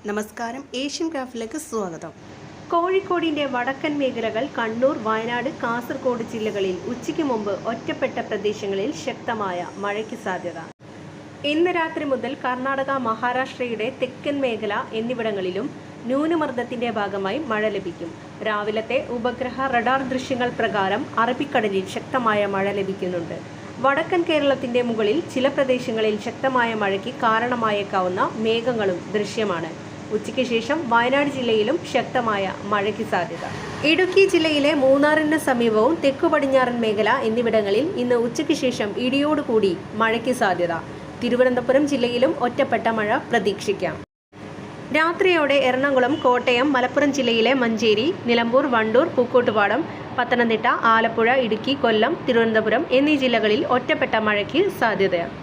നമസ്കാരം, ഏഷ്യൻ ക്രാഫ്റ്റിലേക്ക് സ്വാഗതം. കോഴിക്കോടിന്റെ വടക്കൻ മേഖലകൾ, കണ്ണൂർ, വയനാട്, കാസർഗോഡ് ജില്ലകളിൽ ഉച്ചയ്ക്ക് മുമ്പ് ഒറ്റപ്പെട്ട പ്രദേശങ്ങളിൽ ശക്തമായ മഴയ്ക്ക് സാധ്യത. ഇന്ന് രാത്രി മുതൽ കർണാടക, മഹാരാഷ്ട്രയുടെ തെക്കൻ മേഖല എന്നിവിടങ്ങളിലും ന്യൂനമർദ്ദത്തിന്റെ ഭാഗമായി മഴ ലഭിക്കും. രാവിലത്തെ ഉപഗ്രഹ റഡാർ ദൃശ്യങ്ങൾ പ്രകാരം അറബിക്കടലിൽ ശക്തമായ മഴ ലഭിക്കുന്നുണ്ട്. വടക്കൻ കേരളത്തിന്റെ മുകളിൽ ചില പ്രദേശങ്ങളിൽ ശക്തമായ മഴയ്ക്ക് കാരണമായേക്കാവുന്ന മേഘങ്ങളും ദൃശ്യമാണ്. ഉച്ചയ്ക്ക് ശേഷം വയനാട് ജില്ലയിലും ശക്തമായ മഴയ്ക്ക് സാധ്യത. ഇടുക്കി ജില്ലയിലെ മൂന്നാറിന് സമീപവും തെക്കു പടിഞ്ഞാറൻ മേഖല എന്നിവിടങ്ങളിൽ ഇന്ന് ഉച്ചയ്ക്ക് ശേഷം ഇടിയോടുകൂടി മഴയ്ക്ക് സാധ്യത. തിരുവനന്തപുരം ജില്ലയിലും ഒറ്റപ്പെട്ട മഴ പ്രതീക്ഷിക്കാം. രാത്രിയോടെ എറണാകുളം, കോട്ടയം, മലപ്പുറം ജില്ലയിലെ മഞ്ചേരി, നിലമ്പൂർ, വണ്ടൂർ, പൂക്കോട്ടുപാടം, പത്തനംതിട്ട, ആലപ്പുഴ, ഇടുക്കി, കൊല്ലം, തിരുവനന്തപുരം എന്നീ ജില്ലകളിൽ ഒറ്റപ്പെട്ട മഴയ്ക്ക് സാധ്യതയാണ്.